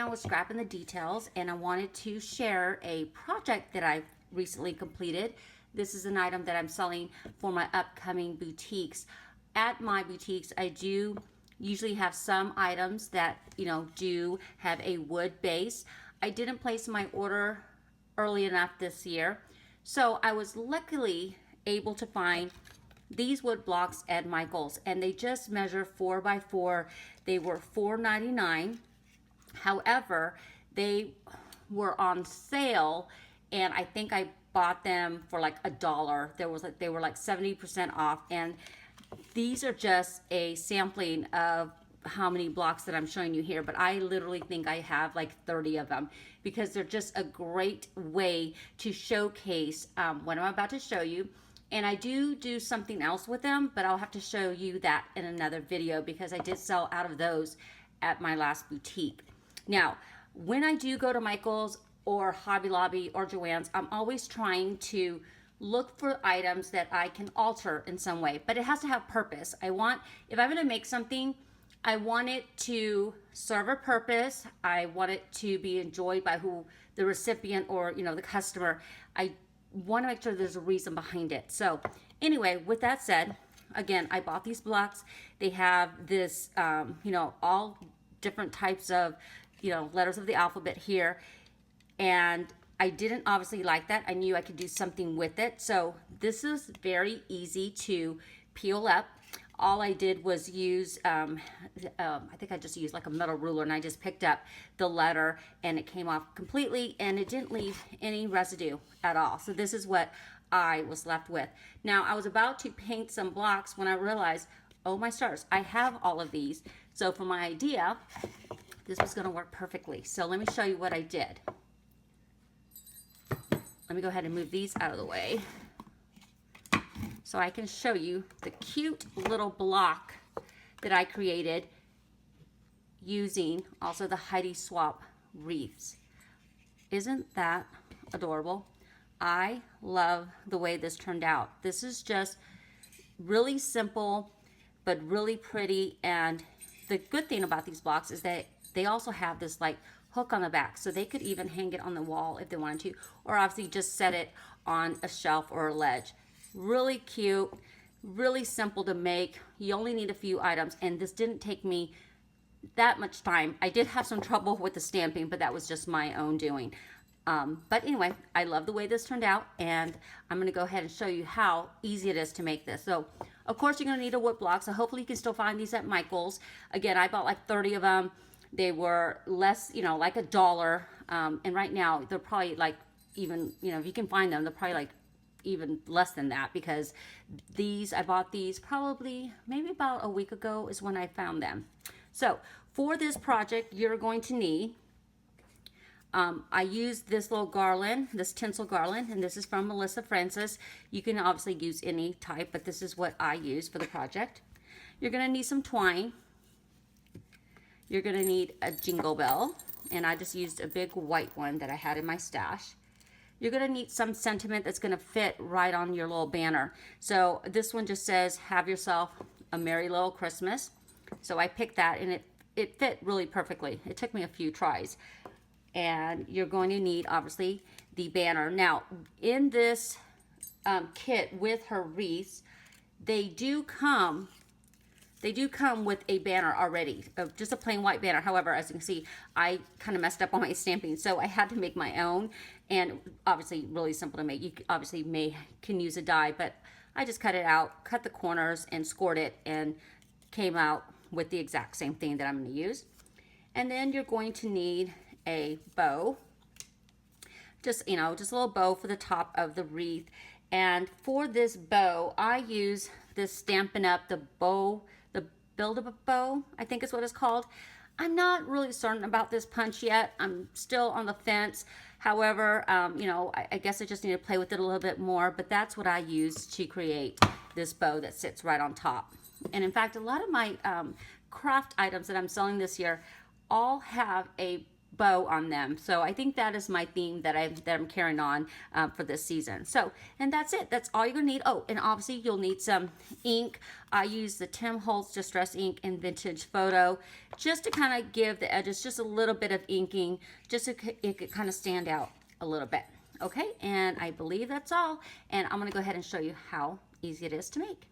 around with scrapping the details, and I wanted to share a project that I recently completed. This is an item that I'm selling for my upcoming boutiques. At my boutiques, I do usually have some items that, do have a wood base. I didn't place my order early enough this year, so I was luckily able to find these wood blocks at Michael's, and they just measure 4 by 4. They were $4.99. However, they were on sale, and I think I bought them for like $1. They were like 70% off, and these are just a sampling of how many blocks that I'm showing you here, but I literally think I have like 30 of them because they're just a great way to showcase what I'm about to show you. And I do something else with them, but I'll have to show you that in another video because I did sell out of those at my last boutique. Now, when I do go to Michael's or Hobby Lobby or Joann's, I'm always trying to look for items that I can alter in some way, but it has to have purpose. If I'm gonna make something, I want it to serve a purpose. I want it to be enjoyed by the recipient or, the customer. I want to make sure there's a reason behind it. So anyway, with that said, again, I bought these blocks. They have this, all different types of, letters of the alphabet here. And I didn't obviously like that. I knew I could do something with it. So this is very easy to peel up. All I did was use, I think I just used like a metal ruler, and I just picked up the letter and it came off completely, and it didn't leave any residue at all. So this is what I was left with. Now, I was about to paint some blocks when I realized, oh my stars, I have all of these. So for my idea, this was gonna work perfectly. So let me show you what I did. Let me go ahead and move these out of the way so I can show you the cute little block that I created using also the Heidi Swapp wreaths. Isn't that adorable? I love the way this turned out. This is just really simple, but really pretty. And the good thing about these blocks is that they also have this like hook on the back, so they could even hang it on the wall if they wanted to, or obviously just set it on a shelf or a ledge. Really cute, really simple to make. You only need a few items, and this didn't take me that much time. I did have some trouble with the stamping, but that was just my own doing. But anyway, I love the way this turned out, and I'm going to go ahead and show you how easy it is to make this. So, of course, you're going to need a wood block, so hopefully you can still find these at Michael's. Again, I bought like 30 of them. They were less, like $1. And right now, they're probably like even, if you can find them, they're probably like even less than that, because I bought these probably maybe about a week ago is when I found them. So for this project, you're going to need, I used this little garland, this tinsel garland, and this is from Melissa Francis. You can obviously use any type, but this is what I use for the project. You're going to need some twine. You're going to need a jingle bell, and I just used a big white one that I had in my stash. You're going to need some sentiment that's going to fit right on your little banner. So this one just says, have yourself a merry little Christmas. So I picked that, and it fit really perfectly. It took me a few tries. And you're going to need, obviously, the banner. Now, in this kit with her wreaths, they do come with a banner already, just a plain white banner. However, as you can see, I kind of messed up on my stamping, so I had to make my own, and obviously really simple to make. You obviously can use a die, but I just cut it out, cut the corners, and scored it, and came out with the exact same thing that I'm going to use. And then you're going to need a bow, just a little bow for the top of the wreath. And for this bow, I use this Stampin' Up! The Build-Up bow, I think is what it's called. I'm not really certain about this punch yet. I'm still on the fence. However, I guess I just need to play with it a little bit more, but that's what I use to create this bow that sits right on top. And in fact, a lot of my craft items that I'm selling this year all have a bow on them. So I think that is my theme that I'm carrying on for this season. So, and that's it. That's all you're gonna need. Oh, and obviously you'll need some ink. I use the Tim Holtz Distress Ink in Vintage Photo just to kind of give the edges just a little bit of inking, just so it could kind of stand out a little bit. Okay, and I believe that's all. And I'm gonna go ahead and show you how easy it is to make.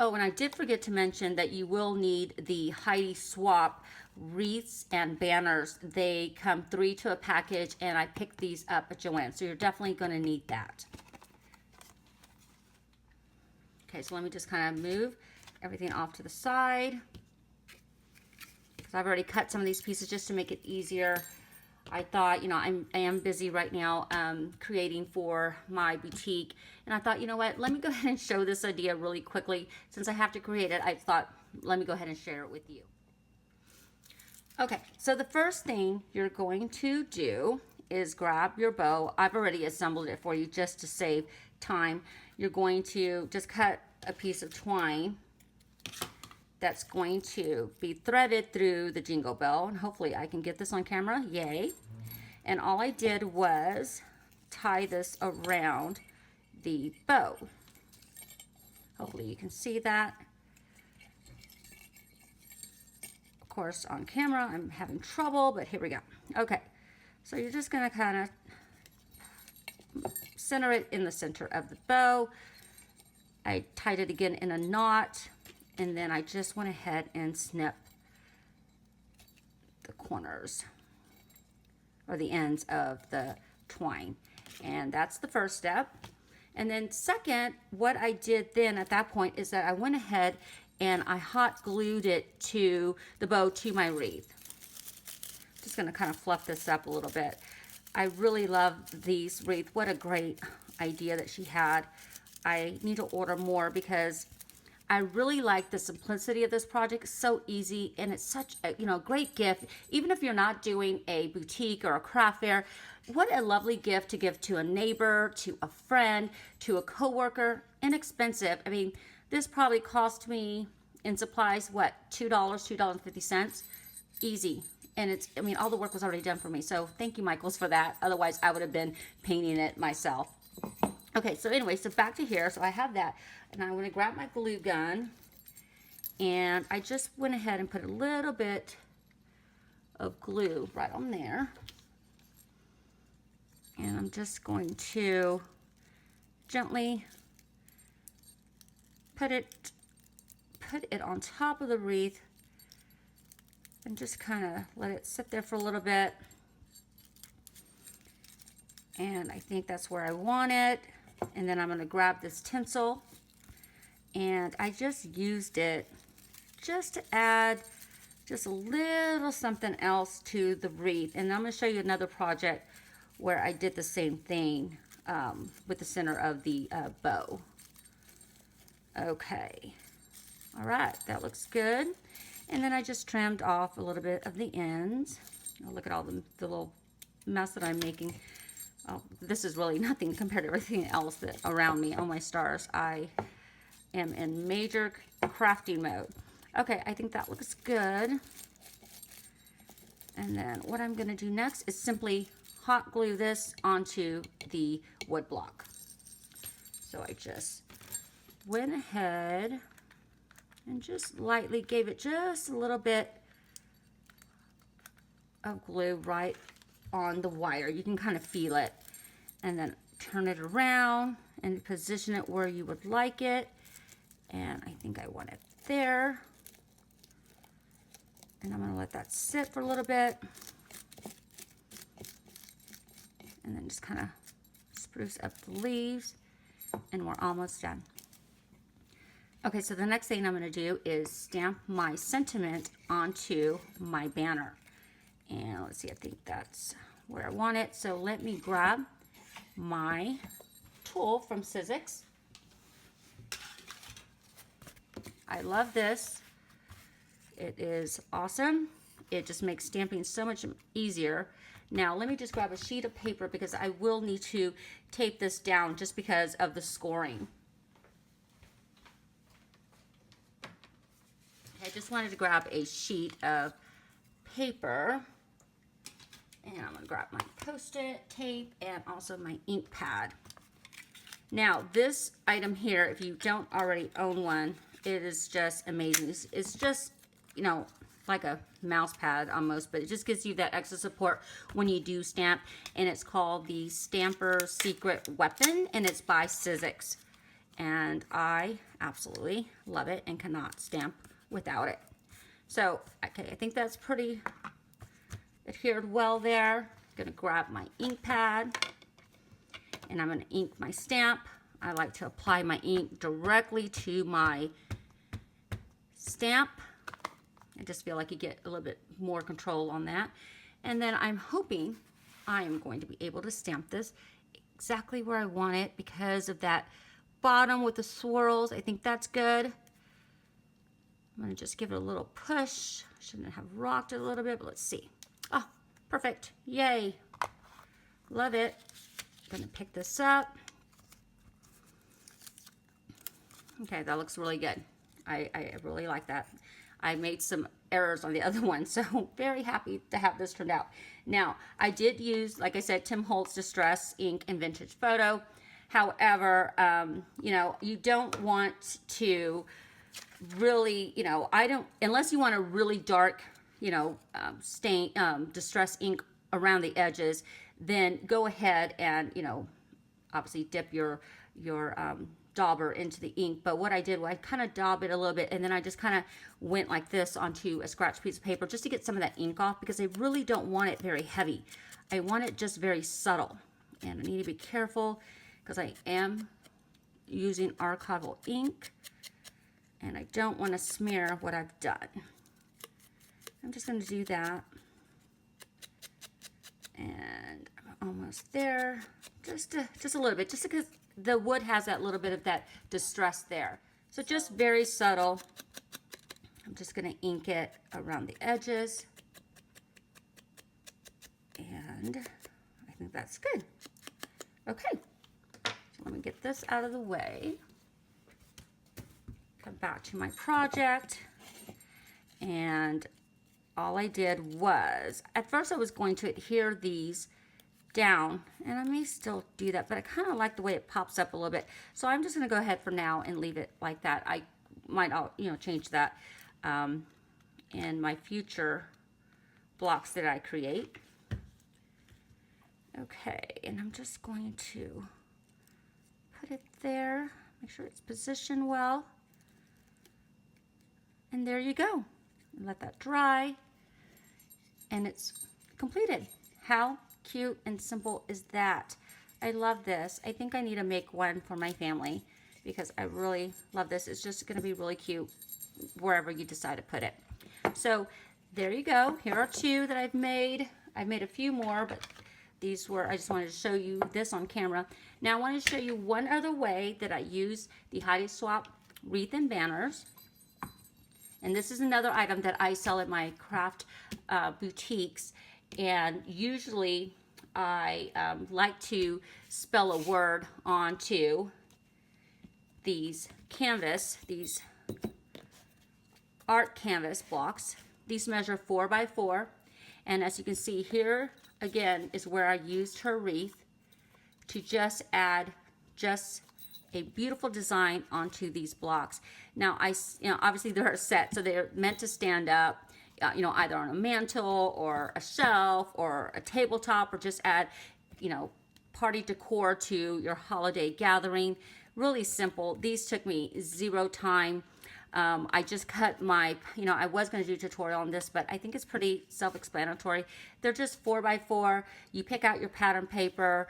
Oh, and I did forget to mention that you will need the Heidi Swap wreaths and banners. They come 3 to a package, and I picked these up at Joann, so you're definitely going to need that. Okay, so let me just kind of move everything off to the side, because I've already cut some of these pieces just to make it easier. I thought, you know, I am busy right now creating for my boutique. And I thought, you know what, let me go ahead and show this idea really quickly. Since I have to create it, I thought, let me go ahead and share it with you. Okay, so the first thing you're going to do is grab your bow. I've already assembled it for you just to save time. You're going to just cut a piece of twine that's going to be threaded through the jingle bell, and hopefully I can get this on camera. Yay. And all I did was tie this around the bow. Hopefully you can see that. Of course on camera I'm having trouble, but here we go. Okay, so you're just going to kind of center it in the center of the bow. I tied it again in a knot, and then I just went ahead and snip the corners or the ends of the twine. And that's the first step. And then second, what I did then at that point is that I went ahead and I hot glued it to the bow to my wreath. Just gonna kind of fluff this up a little bit. I really love these wreaths. What a great idea that she had. I need to order more because I really like the simplicity of this project. It's so easy, and it's such a, you know, great gift. Even if you're not doing a boutique or a craft fair, what a lovely gift to give to a neighbor, to a friend, to a coworker. Inexpensive. I mean, this probably cost me in supplies, what, $2, $2.50? Easy. And it's, I mean, all the work was already done for me. So thank you, Michaels, for that. Otherwise, I would have been painting it myself. Okay, so anyway, so back to here. So I have that, and I'm going to grab my glue gun, and I just went ahead and put a little bit of glue right on there. And I'm just going to gently put it on top of the wreath and just kind of let it sit there for a little bit. And I think that's where I want it. And then I'm going to grab this tinsel, and I just used it just to add just a little something else to the wreath. And I'm going to show you another project where I did the same thing with the center of the bow. Okay, all right, that looks good. And then I just trimmed off a little bit of the ends. Oh, look at all the little mess that I'm making. Oh, this is really nothing compared to everything else that around me. Oh my stars, I am in major crafting mode. Okay, I think that looks good. And then what I'm going to do next is simply hot glue this onto the wood block. So I just went ahead and just lightly gave it just a little bit of glue right on the wire. You can kind of feel it, and then turn it around and position it where you would like it. And I think I want it there, and I'm going to let that sit for a little bit, and then just kind of spruce up the leaves, and we're almost done. Okay, so the next thing I'm going to do is stamp my sentiment onto my banner. And let's see, I think that's where I want it. So let me grab my tool from Sizzix. I love this. It is awesome. It just makes stamping so much easier. Now let me just grab a sheet of paper because I will need to tape this down just because of the scoring. I just wanted to grab a sheet of paper, and I'm going to grab my Post-it tape and also my ink pad. Now, this item here, if you don't already own one, it is just amazing. It's just, you know, like a mouse pad almost, but it just gives you that extra support when you do stamp, and it's called the Stamper Secret Weapon, and it's by Sizzix. And I absolutely love it and cannot stamp without it. So, okay, I think that's pretty adhered well there. I'm gonna grab my ink pad and I'm gonna ink my stamp. I like to apply my ink directly to my stamp. I just feel like you get a little bit more control on that. And then I'm hoping I am going to be able to stamp this exactly where I want it because of that bottom with the swirls. I think that's good. I'm gonna just give it a little push. Shouldn't have rocked it a little bit, but let's see. Oh, perfect. Yay. Love it. I'm gonna pick this up. Okay, that looks really good. I really like that. I made some errors on the other one, so very happy to have this turned out. Now, I did use, like I said, Tim Holtz Distress Ink and Vintage Photo. However, you know, you don't want to really, you know, unless you want a really dark, you know, distress ink around the edges, then go ahead and, you know, obviously dip your dauber into the ink. But what I did was I kind of daub it a little bit, and then I just kind of went like this onto a scratch piece of paper just to get some of that ink off, because I really don't want it very heavy. I want it just very subtle, and I need to be careful because I am using archival ink and I don't want to smear what I've done. I'm just going to do that, and I'm almost there, just a little bit, just because the wood has that little bit of that distress there. So just very subtle. I'm just going to ink it around the edges, and I think that's good. Okay, so let me get this out of the way. Come back to my project, and all I did was, at first I was going to adhere these down, and I may still do that, but I kind of like the way it pops up a little bit. So I'm just going to go ahead for now and leave it like that. I might, you know, change that in my future blocks that I create. Okay, and I'm just going to put it there, make sure it's positioned well. And there you go. Let that dry, and it's completed. How cute and simple is that? I love this. I think I need to make one for my family because I really love this. It's just going to be really cute wherever you decide to put it. So there you go. Here are two that I've made. I've made a few more, but these were, I just wanted to show you this on camera. Now I want to show you one other way that I use the Heidi Swap wreath and banners. And this is another item that I sell at my craft boutiques. And usually I like to spell a word onto these canvas, these art canvas blocks. These measure 4 by 4. And as you can see here, again, is where I used her wreath to just add just a beautiful design onto these blocks. Now, obviously they're set, so they're meant to stand up, you know, either on a mantle or a shelf or a tabletop, or just add, you know, party decor to your holiday gathering. Really simple. These took me 0 time. I just cut my, you know, I was going to do a tutorial on this, but I think it's pretty self-explanatory. They're just 4 by 4. You pick out your pattern paper.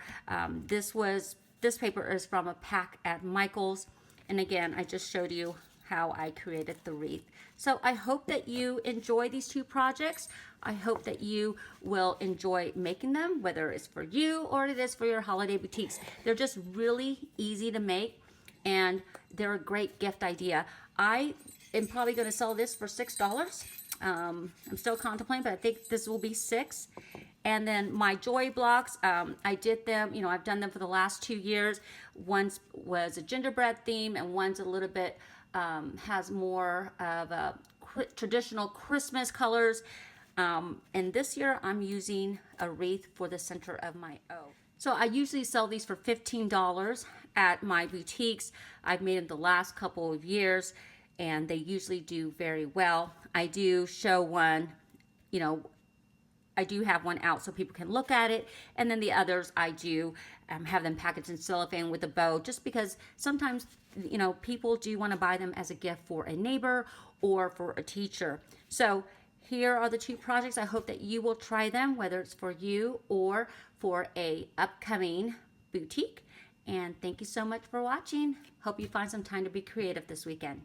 This paper is from a pack at Michael's. And again, I just showed you how I created the wreath. So I hope that you enjoy these two projects. I hope that you will enjoy making them, whether it's for you or it is for your holiday boutiques. They're just really easy to make, and they're a great gift idea. I am probably going to sell this for $6. I'm still contemplating, but I think this will be $6. And then my joy blocks, I did them, you know, I've done them for the last 2 years. One was a gingerbread theme, and one's a little bit, has more of a traditional Christmas colors. And this year I'm using a wreath for the center of my O. So I usually sell these for $15 at my boutiques. I've made them the last couple of years and they usually do very well. I do show one, you know, I do have one out so people can look at it. And then the others I do have them packaged in cellophane with a bow, just because sometimes, you know, people do want to buy them as a gift for a neighbor or for a teacher. So here are the two projects. I hope that you will try them, whether it's for you or for a upcoming boutique. And thank you so much for watching. Hope you find some time to be creative this weekend.